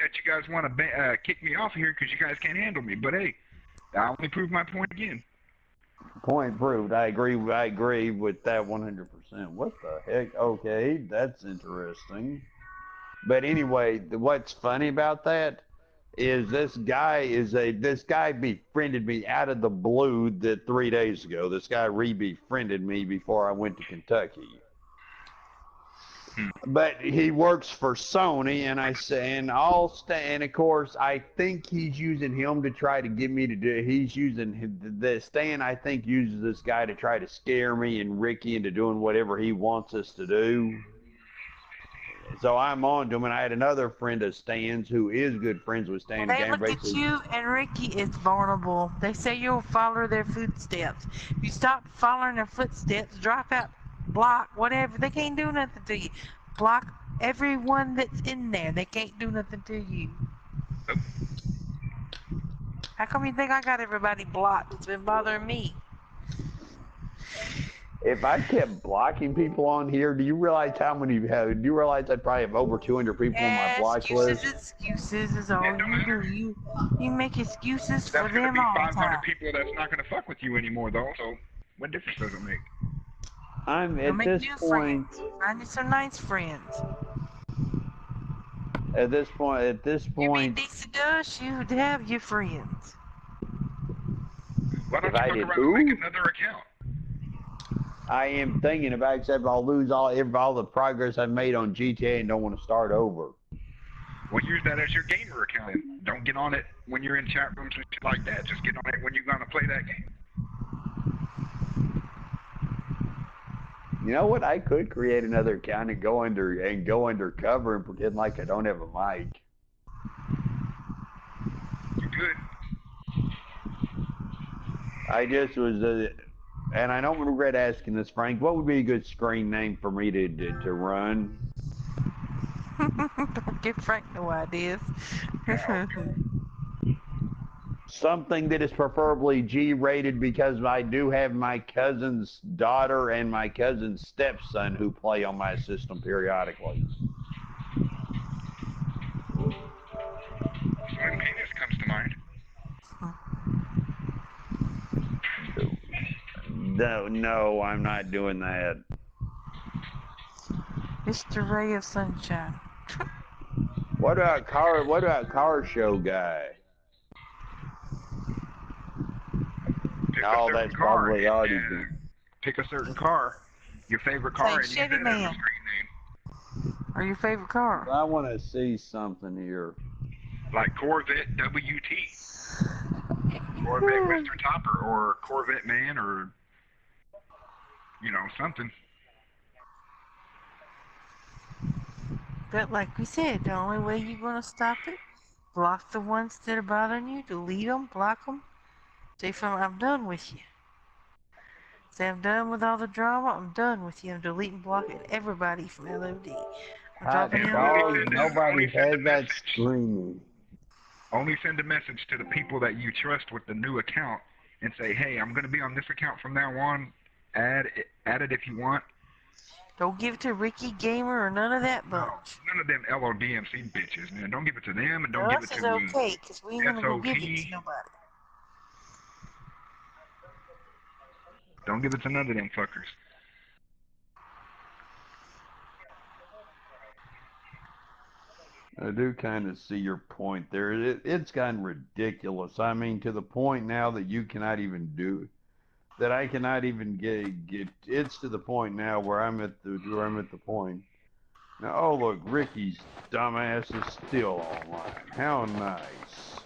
bet you guys want to kick me off of here because you guys can't handle me. But hey, I only proved my point again. Point proved. I agree with that 100%. What the heck? Okay, that's interesting. But anyway, what's funny about that is this guy befriended me out of the blue 3 days ago. This guy re-befriended me before I went to Kentucky. But he works for Sony, and and of course I think he's using him to try to get me to do. He's using Stan. I think uses this guy to try to scare me and Ricky into doing whatever he wants us to do. So I'm on to him, and I had another friend of Stan's who is good friends with Stan. They look at you, and Ricky is vulnerable. They say you'll follow their footsteps. If you stop following their footsteps, drop out, block, whatever, they can't do nothing to you. Block everyone that's in there. They can't do nothing to you. How come you think I got everybody blocked? It's been bothering me. If I kept blocking people on here, do you realize how many you have? Do you realize I probably have over 200 people on my block list? Excuses is all you do. You make excuses for them all the time. That's going to be 500 people that's not going to fuck with you anymore, though. So what difference does it make? I'm at this point. Find you some nice friends. At this point. You be decent to us, you'd have your friends. Why don't you fuck around and make another account? I am thinking about it, except I'll lose all the progress I've made on GTA and don't want to start over. Well, use that as your gamer account. Don't get on it when you're in chat rooms and shit like that. Just get on it when you're going to play that game. You know what? I could create another account and go undercover and pretend like I don't have a mic. You could. I just was, and I don't regret asking this, Frank. What would be a good screen name for me to run? Don't give Frank no ideas. Something that is preferably G-rated because I do have my cousin's daughter and my cousin's stepson who play on my system periodically. Slim Penis comes to mind. No, I'm not doing that. Mr. Ray of Sunshine. What about car show guy? That's probably already been. Pick a certain car, your favorite car, and Chevy use that as a screen name. Or your favorite car. I want to see something here. Like Corvette WT. Corvette Mr. Topper, or Corvette Man, or, you know, something. But like we said, the only way you're going to stop it, block the ones that are bothering you, delete them, block them. Say, I'm done with you. Say, I'm done with all the drama, I'm done with you. I'm deleting, blocking everybody from LOD. Nobody has that screen. Only send a message to the people that you trust with the new account and say, hey, I'm going to be on this account from now on. Add it if you want. Don't give it to Ricky Gamer or none of that bunch. No, none of them LODMC bitches, man. Don't give it to them and don't give it to me. Us is okay, because we ain't going to go give it to nobody. Don't give it to none of them fuckers. I do kind of see your point there. It's gotten ridiculous. I mean, to the point now that you cannot even do it. That I cannot even get. It's to the point now where I'm at the point. Now, oh look, Ricky's dumbass is still online. How nice.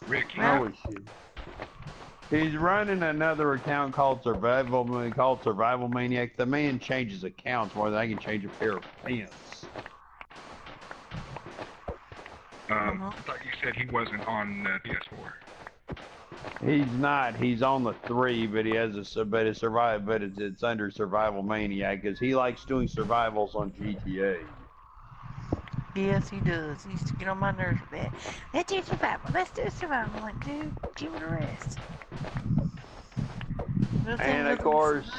Ricky. How is she? He's running another account called Survival Maniac. The man changes accounts more than I can change a pair of pants. I thought you said he wasn't on PS4. He's not. He's on the 3, but he has it's under Survival Maniac because he likes doing survivals on GTA. Yes, he does. He used to get on my nerves with that. Let's do survival. Let's do survival. I'm like, dude, give it a rest. And of course,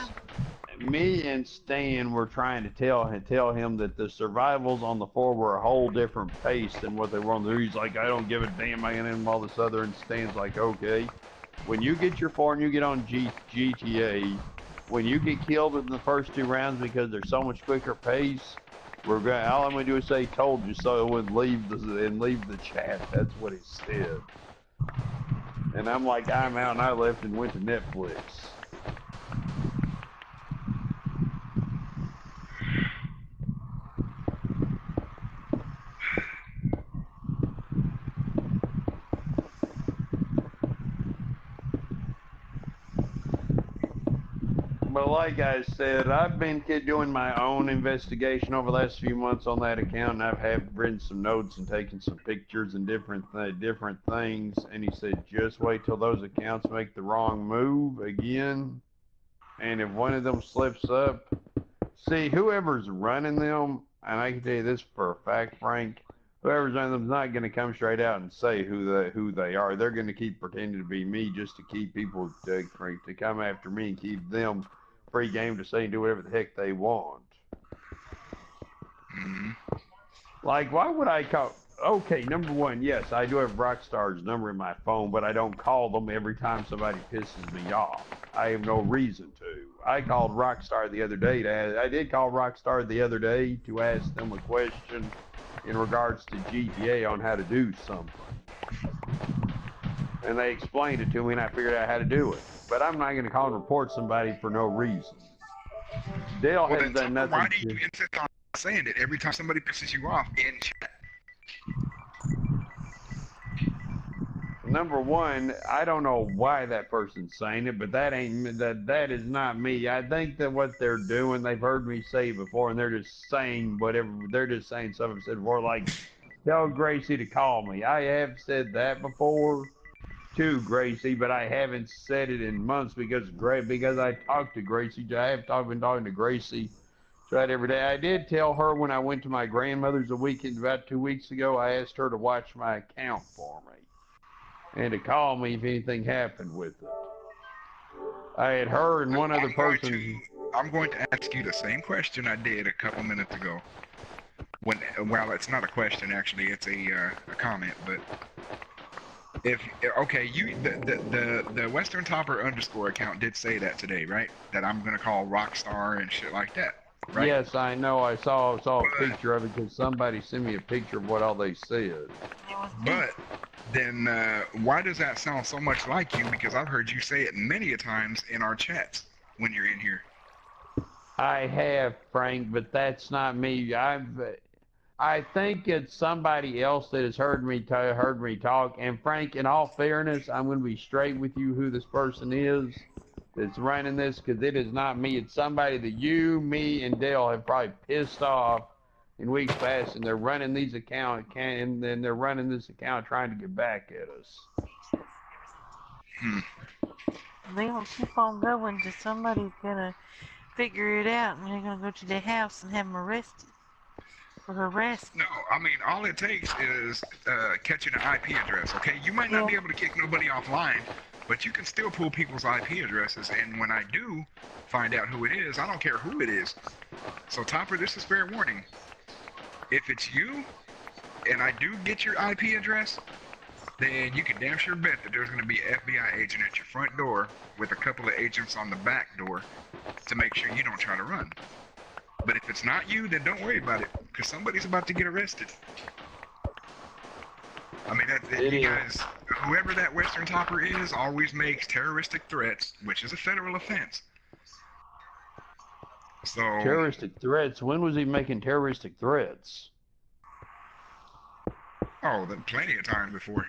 me and Stan were trying to tell him that the survivals on the 4 were a whole different pace than what they were on the 3. He's like, I don't give a damn, I can all this other, and Stan's like, okay. When you get your 4 and you get on GTA, when you get killed in the first 2 rounds because they're so much quicker pace, all I'm gonna do is say "told you so" and leave the chat. That's what he said. And I'm like, I'm out, and I left and went to Netflix. But like I said, I've been doing my own investigation over the last few months on that account, and have written some notes and taken some pictures and different things. And he said, just wait till those accounts make the wrong move again, and if one of them slips up, see, whoever's running them, and I can tell you this for a fact, Frank, whoever's running them's not going to come straight out and say who they are. They're going to keep pretending to be me just to keep people to come after me and keep them free game to say and do whatever the heck they want. Mm-hmm. Like, why would I call? Okay, number one, yes, I do have Rockstar's number in my phone, but I don't call them every time somebody pisses me off. I have no reason to. I called Rockstar the other day I did call Rockstar the other day to ask them a question in regards to GTA on how to do something. And they explained it to me, and I figured out how to do it. But I'm not going to call and report somebody for no reason. Dale has done nothing. Why do you insist on saying it every time somebody pisses you off in chat? Number one, I don't know why that person's saying it, but that is not me. I think that what they're doing, they've heard me say before, and they're just saying whatever. They're just saying something I've said before, like, tell Gracie to call me. I have said that before to Gracie, but I haven't said it in months because I talked to Gracie. I have been talking to Gracie right every day. I did tell her when I went to my grandmother's a weekend about 2 weeks ago, I asked her to watch my account for me and to call me if anything happened with it. I had her and one other person. I'm going to ask you the same question I did a couple minutes ago. Well, it's not a question actually, it's a comment, but the Western Topper _ account did say that today, right? That I'm gonna call Rockstar and shit like that, right? Yes, I know. I saw a picture of it because somebody sent me a picture of what all they said. But then why does that sound so much like you? Because I've heard you say it many a times in our chats when you're in here. I have, Frank, but that's not me. I think it's somebody else that has heard me talk. And Frank, in all fairness, I'm going to be straight with you who this person is that's running this, because it is not me. It's somebody that you, me, and Dale have probably pissed off in weeks past, and they're running these accounts, and then they're running this account trying to get back at us. They gonna keep on going till somebody's gonna figure it out, and they're gonna go to their house and have them arrested for harassment. No, I mean, all it takes is catching an IP address, okay? You might not be able to kick nobody offline, but you can still pull people's IP addresses, and when I do find out who it is, I don't care who it is. So, Topper, this is fair warning. If it's you, and I do get your IP address, then you can damn sure bet that there's going to be an FBI agent at your front door with a couple of agents on the back door to make sure you don't try to run. But if it's not you, then don't worry about it, because somebody's about to get arrested. I mean, you guys, whoever that Western Topper is, always makes terroristic threats, which is a federal offense. So terroristic threats? When was he making terroristic threats? Oh, plenty of times before.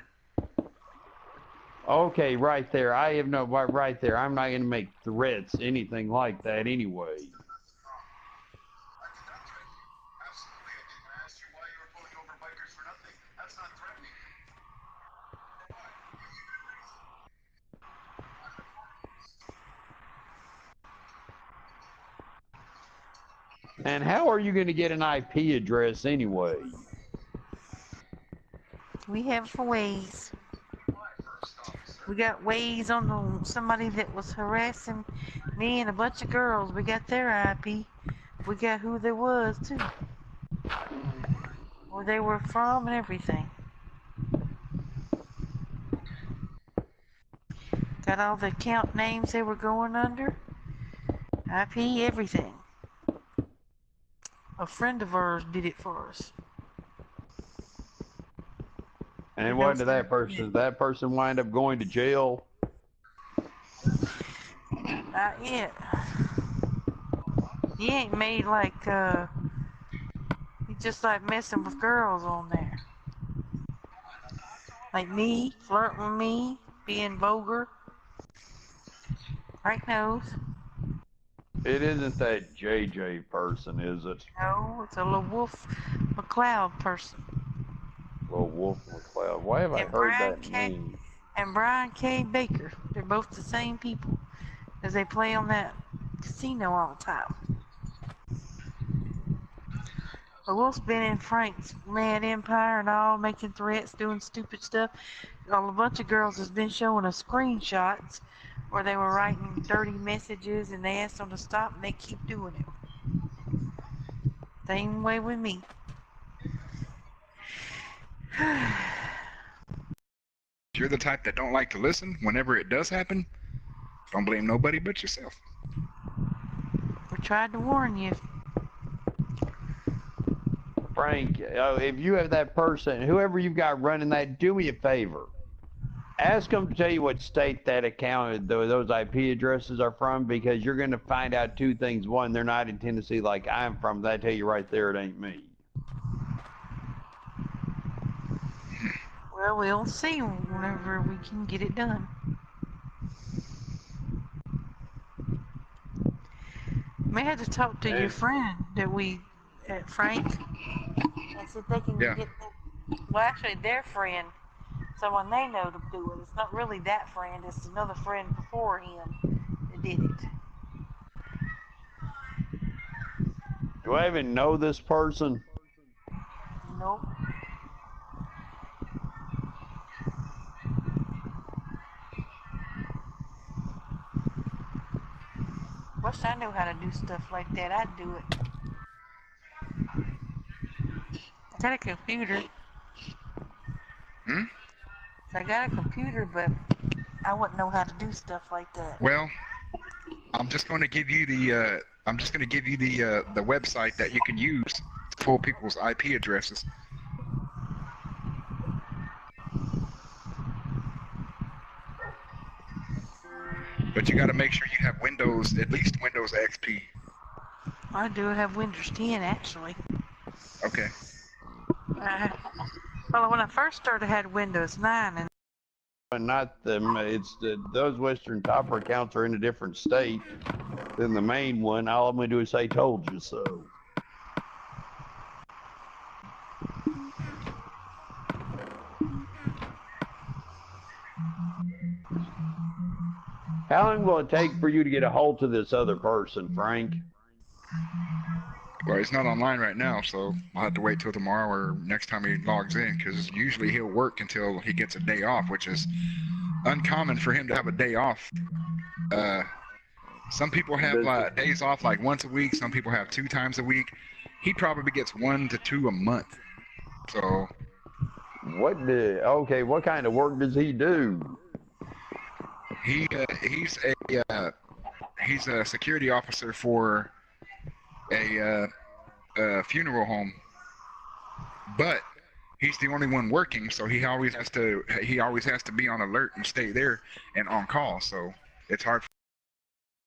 Okay, right there. I have no right there. I'm not going to make threats, anything like that, anyway. And how are you going to get an IP address anyway? We have ways. We got Waze on somebody that was harassing me and a bunch of girls. We got their IP. We got who they was too. Where they were from and everything. Got all the account names they were going under. IP, everything. A friend of ours did it for us. And what did that person wind up going to jail? Not yet. He ain't made like, he just like messing with girls on there. Like me, flirting with me, being vulgar. Frank knows. It isn't that JJ person, is it? No, it's a little Wolf McCloud person. Well, Wolf McCloud. Why have I And heard Brian that K. name? And Brian K. Baker. They're both the same people. Because they play on that casino all the time. But Wolf's been in Frank's Mad Empire and all, making threats, doing stupid stuff. A bunch of girls has been showing us screenshots where they were writing dirty messages and they asked them to stop and they keep doing it. Same way with me. If you're the type that don't like to listen, whenever it does happen, don't blame nobody but yourself. We tried to warn you. Frank, if you have that person, whoever you've got running that, do me a favor. Ask them to tell you what state that account, those IP addresses are from, because you're going to find out two things. One, they're not in Tennessee like I'm from. That tell you right there it ain't me. Well, we'll see whenever we can get it done. May have to talk to your friend that Frank, and see if they can get well, actually their friend, someone they know to do it. It's not really that friend, it's another friend before him that did it. Do I even know this person? Nope. Wish I knew how to do stuff like that. I'd do it. I got a computer. I got a computer, but I wouldn't know how to do stuff like that. Well, I'm just going to give you the the website that you can use to pull people's IP addresses. But you got to make sure you have Windows, at least Windows XP. I do have Windows 10 actually. Okay. Well, when I first started, I had Windows 9, and Not them. Those Western Copper accounts are in a different state than the main one. All I'm going to do is say told you so. How long will it take for you to get a hold of this other person, Frank? Well, he's not online right now, so I'll have to wait till tomorrow or next time he logs in, because usually he'll work until he gets a day off, which is uncommon for him to have a day off. Some people have days off like once a week. Some people have 2 times a week. He probably gets 1 to 2 a month. So. What kind of work does he do? He's a security officer for a funeral home, but he's the only one working, so he always has to be on alert and stay there and on call. So it's hard.